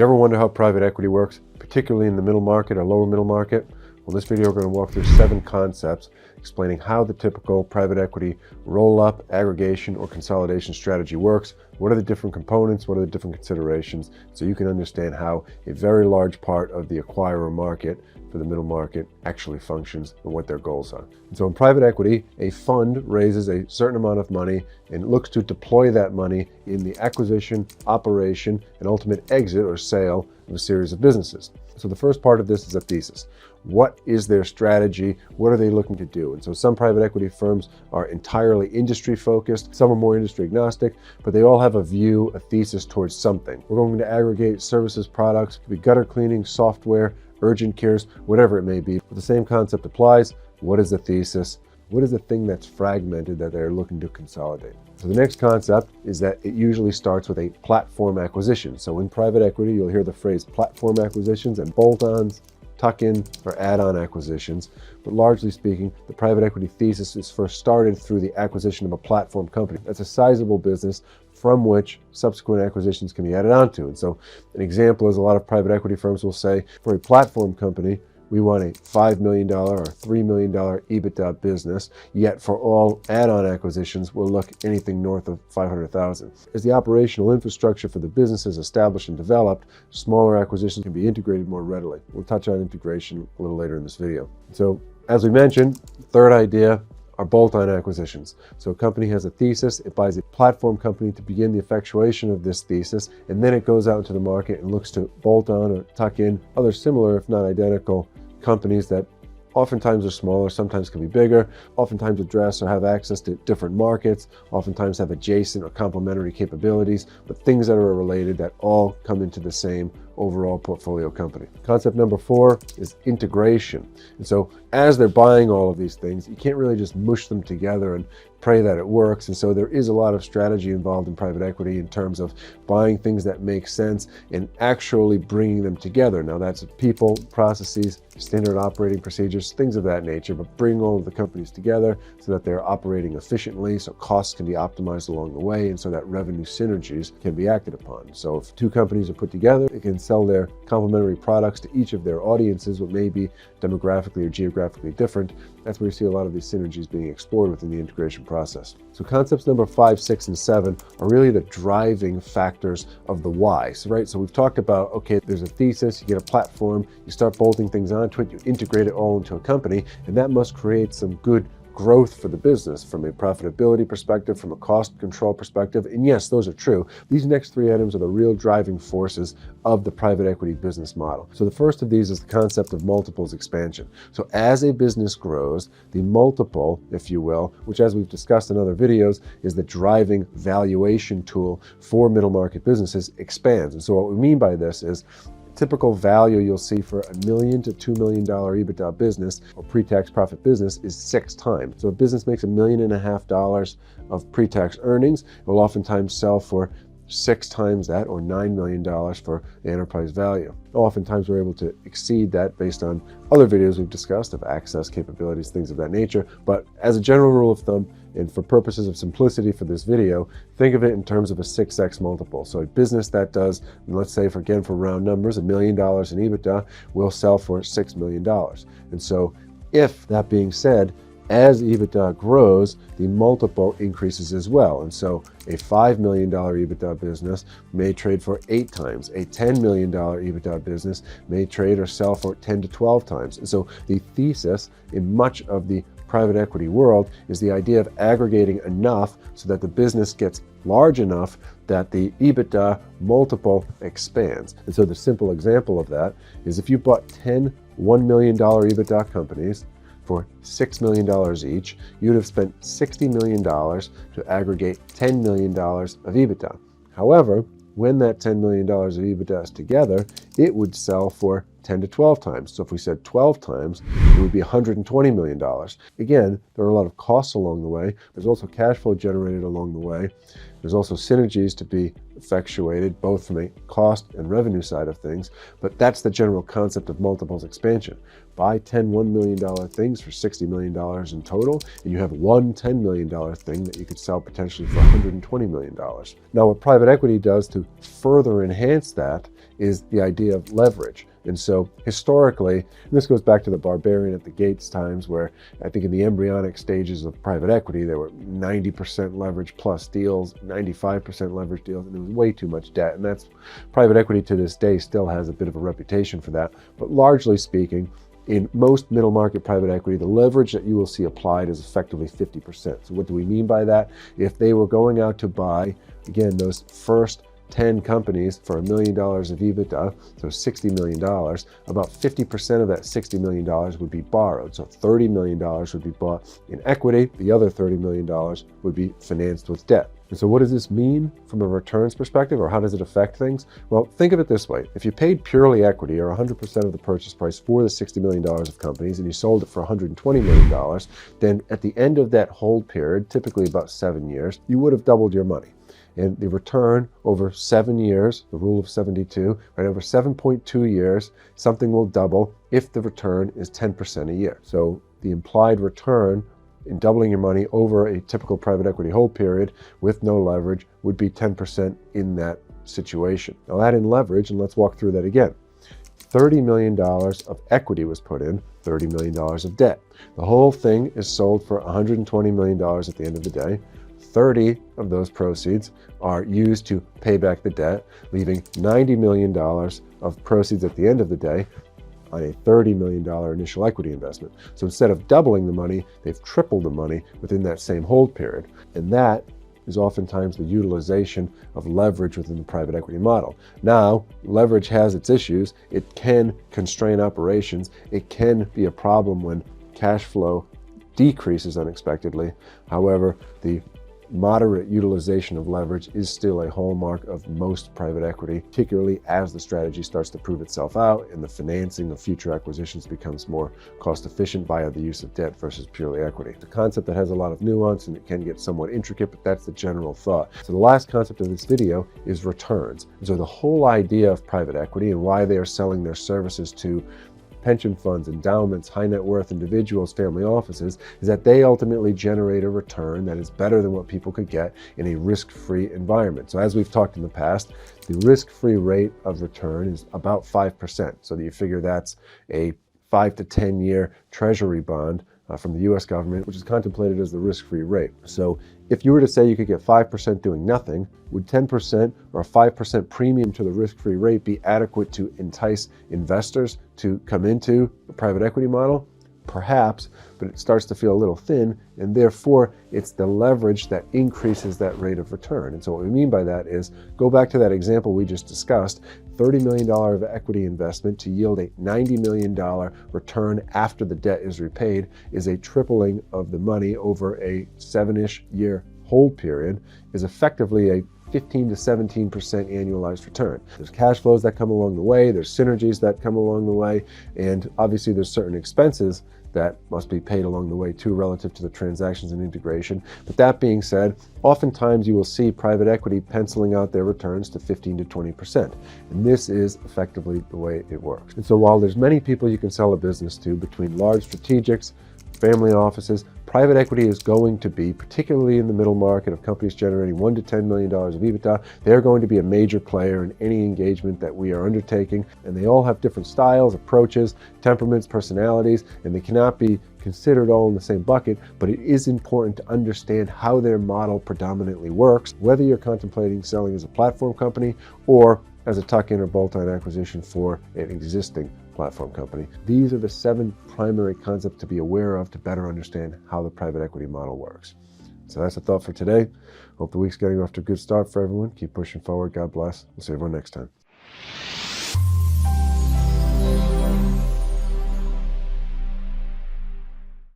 you ever wonder how private equity works, particularly in the middle market or lower middle market? Well, in this video, we're going to walk through 7 concepts explaining how the typical private equity roll-up, aggregation, or consolidation strategy works. What are the different components? What are the different considerations? So you can understand how a very large part of the acquirer market for the middle market actually functions and what their goals are. And so in private equity, a fund raises a certain amount of money and looks to deploy that money in the acquisition, operation, and ultimate exit or sale of a series of businesses. So the first part of this is a thesis. What is their strategy? What are they looking to do? And so some private equity firms are entirely industry focused, some are more industry agnostic, but they all have a view, a thesis towards something. We're going to aggregate services, products, it could be gutter cleaning, software, urgent cares, whatever it may be. But the same concept applies. What is the thesis? What is the thing that's fragmented that they're looking to consolidate? So the next concept is that it usually starts with a platform acquisition. So in private equity, you'll hear the phrase platform acquisitions and bolt-ons, tuck-in, or add-on acquisitions. But largely speaking, the private equity thesis is first started through the acquisition of a platform company. That's a sizable business from which subsequent acquisitions can be added onto. And so an example is a lot of private equity firms will say, for a platform company, we want a $5 million or $3 million EBITDA business, yet for all add-on acquisitions, we'll look anything north of $500,000. As the operational infrastructure for the business is established and developed, smaller acquisitions can be integrated more readily. We'll touch on integration a little later in this video. So as we mentioned, third idea are bolt-on acquisitions. So a company has a thesis, it buys a platform company to begin the effectuation of this thesis, and then it goes out into the market and looks to bolt on or tuck in other similar, if not identical, companies that oftentimes are smaller, sometimes can be bigger, oftentimes address or have access to different markets, oftentimes have adjacent or complementary capabilities, but things that are related that all come into the same overall portfolio company. Concept number 4 is integration. And so as they're buying all of these things, you can't really just mush them together and pray that it works. And so there is a lot of strategy involved in private equity in terms of buying things that make sense and actually bringing them together. Now that's people, processes, standard operating procedures, things of that nature, but bring all of the companies together so that they're operating efficiently, so costs can be optimized along the way, and so that revenue synergies can be acted upon. So if 2 companies are put together, they can sell their complementary products to each of their audiences, what may be demographically or geographically different. That's where you see a lot of these synergies being explored within the integration process. So concepts number 5, 6, and 7 are really the driving factors of the why. So, right, so we've talked about, okay, there's a thesis, you get a platform, you start bolting things onto it, you integrate it all into a company, and that must create some good growth for the business from a profitability perspective, from a cost control perspective. And yes, those are true. These next 3 items are the real driving forces of the private equity business model. So the first of these is the concept of multiples expansion. So as a business grows, the multiple, if you will, which as we've discussed in other videos, is the driving valuation tool for middle market businesses, expands. And so what we mean by this is typical value you'll see for $1 million to $2 million EBITDA business or pre-tax profit business is 6 times. So a business makes $1.5 million of pre-tax earnings, it will oftentimes sell for 6 times that, or $9 million for the enterprise value. Oftentimes we're able to exceed that based on other videos we've discussed of access capabilities, things of that nature. But as a general rule of thumb, and for purposes of simplicity for this video, think of it in terms of a 6x multiple. So a business that does, let's say for round numbers, $1 million in EBITDA will sell for $6 million. And so if that being said, as EBITDA grows, the multiple increases as well. And so a $5 million EBITDA business may trade for 8 times. A $10 million EBITDA business may trade or sell for 10 to 12 times. And so the thesis in much of the private equity world is the idea of aggregating enough so that the business gets large enough that the EBITDA multiple expands. And so the simple example of that is if you bought 10 $1 million EBITDA companies for $6 million each, you'd have spent $60 million to aggregate $10 million of EBITDA. However, when that $10 million of EBITDA is together, it would sell for 10 to 12 times. So if we said 12 times, it would be $120 million. Again, there are a lot of costs along the way. There's also cash flow generated along the way. There's also synergies to be effectuated both from a cost and revenue side of things, but that's the general concept of multiples expansion. Buy 10 $1 million things for $60 million in total, and you have one $10 million thing that you could sell potentially for $120 million. Now, what private equity does to further enhance that is the idea of leverage. And so historically, and this goes back to the barbarian at the gates times, where I think in the embryonic stages of private equity, there were 90% leverage plus deals, 95% leverage deals, and it was way too much debt. And that's private equity to this day still has a bit of a reputation for that. But largely speaking, in most middle market private equity, the leverage that you will see applied is effectively 50%. So what do we mean by that? If they were going out to buy, again, those first 10 companies for $1 million of EBITDA, so $60 million, about 50% of that $60 million would be borrowed. So $30 million would be bought in equity. The other $30 million would be financed with debt. And so what does this mean from a returns perspective, or how does it affect things? Well, think of it this way. If you paid purely equity or 100% of the purchase price for the $60 million of companies and you sold it for $120 million, then at the end of that hold period, typically about 7 years, you would have doubled your money. And the return over 7 years, the rule of 72, right, over 7.2 years, something will double if the return is 10% a year. So the implied return in doubling your money over a typical private equity hold period with no leverage would be 10% in that situation. Now add in leverage, and let's walk through that again. $30 million of equity was put in, $30 million of debt. The whole thing is sold for $120 million at the end of the day. 30 of those proceeds are used to pay back the debt, leaving $90 million of proceeds at the end of the day on a $30 million initial equity investment. So instead of doubling the money, they've tripled the money within that same hold period. And that is oftentimes the utilization of leverage within the private equity model. Now, leverage has its issues. It can constrain operations. It can be a problem when cash flow decreases unexpectedly. However, the moderate utilization of leverage is still a hallmark of most private equity, particularly as the strategy starts to prove itself out and the financing of future acquisitions becomes more cost efficient via the use of debt versus purely equity. It's a concept that has a lot of nuance and it can get somewhat intricate, but that's the general thought. So the last concept of this video is returns. And so the whole idea of private equity and why they are selling their services to pension funds, endowments, high net worth individuals, family offices, is that they ultimately generate a return that is better than what people could get in a risk-free environment. So as we've talked in the past, the risk-free rate of return is about 5%. So that you figure that's a 5 to 10 year treasury bond from the US government, which is contemplated as the risk-free rate. So if you were to say you could get 5% doing nothing, would 10% or a 5% premium to the risk-free rate be adequate to entice investors to come into the private equity model? Perhaps, but it starts to feel a little thin, and therefore it's the leverage that increases that rate of return. And so what we mean by that is, go back to that example we just discussed, $30 million of equity investment to yield a $90 million return after the debt is repaid is a tripling of the money over a 7-ish year hold period, is effectively a 15 to 17% annualized return. There's cash flows that come along the way, there's synergies that come along the way, and obviously there's certain expenses that must be paid along the way too relative to the transactions and integration. But that being said, oftentimes you will see private equity penciling out their returns to 15 to 20%. And this is effectively the way it works. And so while there's many people you can sell a business to, between large strategics, family offices, private equity is going to be, particularly in the middle market of companies generating $1 to $10 million of EBITDA, they're going to be a major player in any engagement that we are undertaking. And they all have different styles, approaches, temperaments, personalities, and they cannot be considered all in the same bucket, but it is important to understand how their model predominantly works, whether you're contemplating selling as a platform company or as a tuck-in or bolt-on acquisition for an existing platform company. These are the 7 primary concepts to be aware of to better understand how the private equity model works. So that's a thought for today. Hope the week's getting off to a good start for everyone. Keep pushing forward. God bless. We'll see everyone next time.